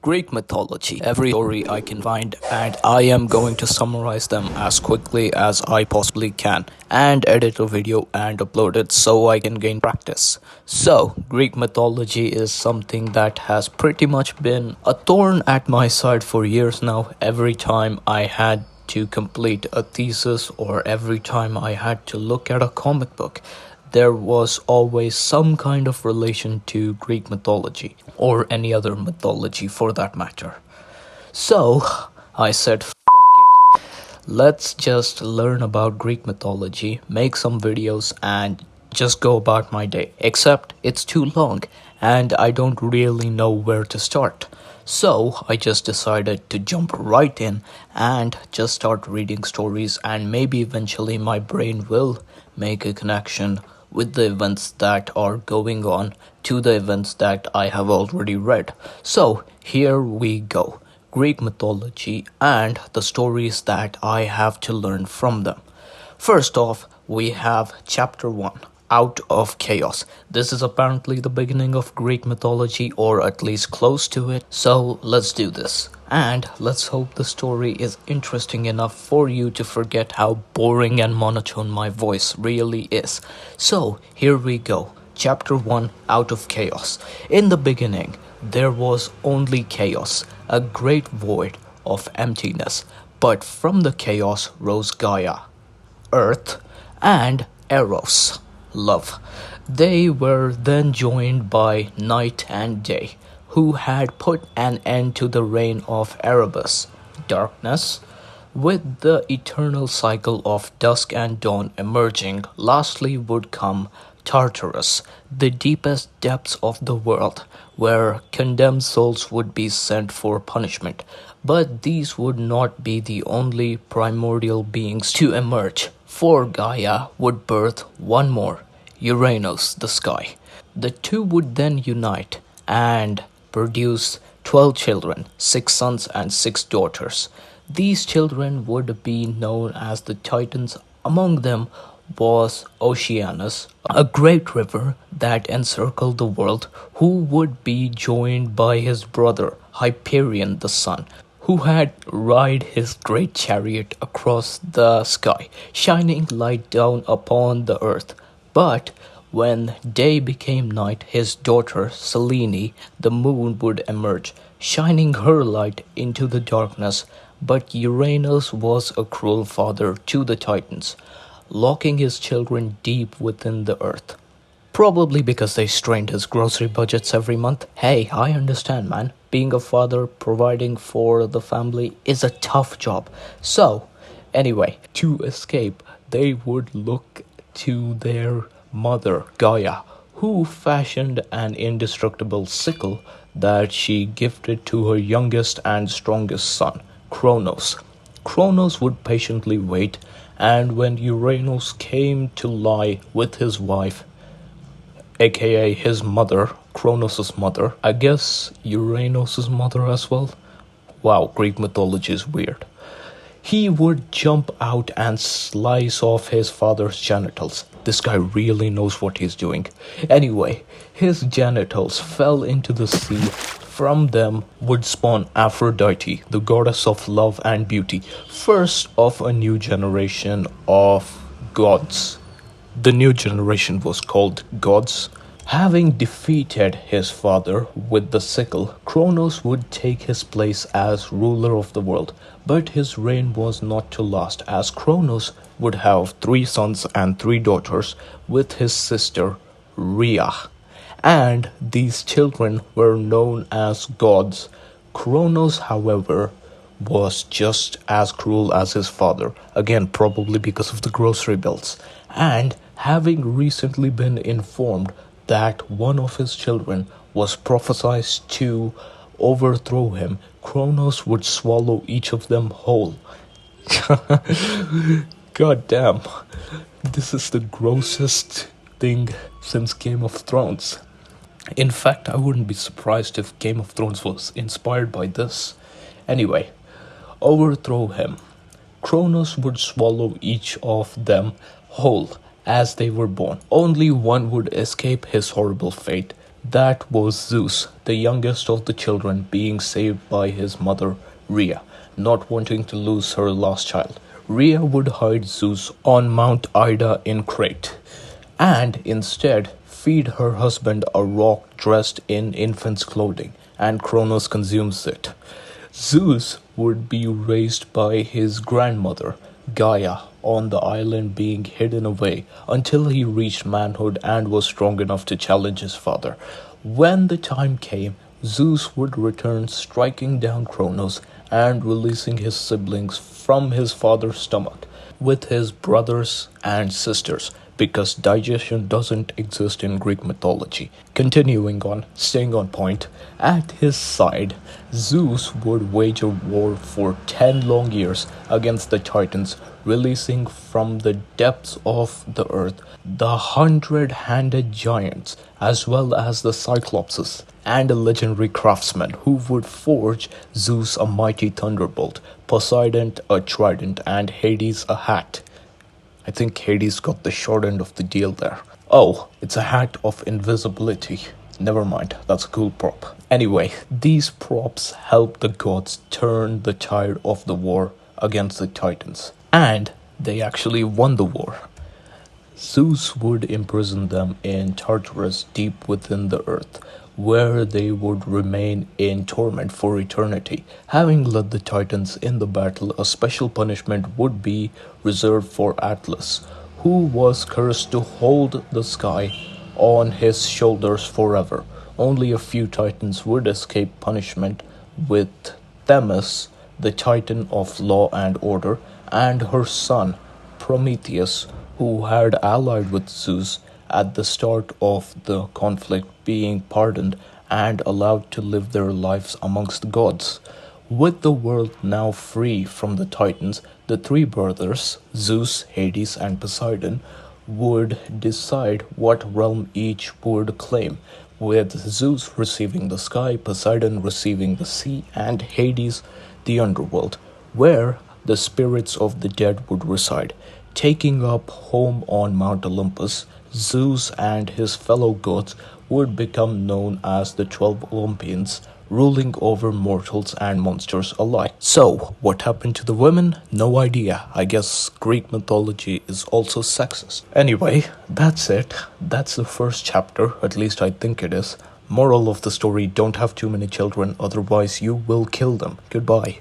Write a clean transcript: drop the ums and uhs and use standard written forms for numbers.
Greek mythology, every story I can find, and I am going to summarize them as quickly as I possibly can and edit a video and upload it so I can gain practice. So, Greek mythology is something that has pretty much been a thorn at my side for years now. Every time I had to complete a thesis or every time I had to look at a comic book, there was always some kind of relation to Greek mythology, or any other mythology for that matter. So, I said, let's just learn about Greek mythology, make some videos, and just go about my day. Except it's too long, and I don't really know where to start. So I just decided to jump right in and just start reading stories, and maybe eventually my brain will make a connection with the events that are going on to the events that I have already read. So here we go. Greek mythology and the stories that I have to learn from them. First off, we have chapter 1, Out of Chaos. This is apparently the beginning of Greek mythology, or at least close to it. So let's do this. And let's hope the story is interesting enough for you to forget how boring and monotone my voice really is. So here we go. Chapter 1, Out of Chaos. In the beginning, there was only chaos, a great void of emptiness. But from the chaos rose Gaia, Earth, and Eros, love. They were then joined by Night and Day, who had put an end to the reign of Erebus, darkness. With the eternal cycle of dusk and dawn emerging, lastly would come Tartarus, the deepest depths of the world, where condemned souls would be sent for punishment. But these would not be the only primordial beings to emerge, for Gaia would birth one more, Uranus, the sky. The two would then unite and produce 12 children, 6 sons and 6 daughters. These children would be known as the Titans. Among them was Oceanus, a great river that encircled the world, who would be joined by his brother Hyperion the sun, who had ride his great chariot across the sky, shining light down upon the earth. But when day became night, his daughter Selene, the moon, would emerge, shining her light into the darkness. But Uranus was a cruel father to the Titans, locking his children deep within the earth. Probably because they strained his grocery budgets every month. Hey, I understand, man. Being a father, providing for the family is a tough job. So, anyway, to escape, they would look to their mother, Gaia, who fashioned an indestructible sickle that she gifted to her youngest and strongest son, Kronos. Kronos would patiently wait, and when Uranus came to lie with his wife, aka his mother, Kronos' mother, I guess Uranus' mother as well. Wow, Greek mythology is weird. He would jump out and slice off his father's genitals. This guy really knows what he's doing. Anyway, his genitals fell into the sea. From them would spawn Aphrodite, the goddess of love and beauty, first of a new generation of gods. The new generation was called gods. Having defeated his father with the sickle, Kronos would take his place as ruler of the world. But his reign was not to last, as Kronos would have 3 sons and 3 daughters with his sister Rhea. And these children were known as gods. Kronos, however, was just as cruel as his father, again probably because of the grocery bills. And having recently been informed that one of his children was prophesied to overthrow him, Kronos would swallow each of them whole. God damn, this is the grossest thing since Game of Thrones. In fact, I wouldn't be surprised if Game of Thrones was inspired by this. Anyway, overthrow him. Kronos would swallow each of them whole as they were born. Only one would escape his horrible fate, That was Zeus, the youngest of the children, being saved by his mother Rhea, not wanting to lose her last child. Rhea would hide Zeus on Mount Ida in Crete, and instead feed her husband a rock dressed in infant's clothing, and Kronos consumes it. Zeus would be raised by his grandmother, Gaia, on the island, being hidden away until he reached manhood and was strong enough to challenge his father. When the time came, Zeus would return, striking down Kronos and releasing his siblings from his father's stomach with his brothers and sisters, because digestion doesn't exist in Greek mythology. Continuing on, staying on point, at his side, Zeus would wage a war for 10 long years against the Titans, releasing from the depths of the earth the 100-handed giants, as well as the Cyclopses, and a legendary craftsman who would forge Zeus a mighty thunderbolt, Poseidon a trident, and Hades a hat. I think Hades got the short end of the deal there. Oh, it's a hat of invisibility. Never mind, that's a cool prop. Anyway, these props help the gods turn the tide of the war against the Titans. And they actually won the war. Zeus would imprison them in Tartarus, deep within the earth, where they would remain in torment for eternity. Having led the Titans in the battle, a special punishment would be reserved for Atlas, who was cursed to hold the sky on his shoulders forever. Only a few Titans would escape punishment, with Themis, the Titan of law and order, and her son, Prometheus, who had allied with Zeus at the start of the conflict, being pardoned and allowed to live their lives amongst the gods. With the world now free from the Titans, the three brothers, Zeus, Hades, and Poseidon, would decide what realm each would claim, with Zeus receiving the sky, Poseidon receiving the sea, and Hades the underworld, where the spirits of the dead would reside. Taking up home on Mount Olympus, Zeus and his fellow gods would become known as the 12 Olympians, ruling over mortals and monsters alike. So, what happened to the women? No idea. I guess Greek mythology is also sexist. Anyway, that's it. That's the first chapter, at least I think it is. Moral of the story: don't have too many children, otherwise you will kill them. Goodbye.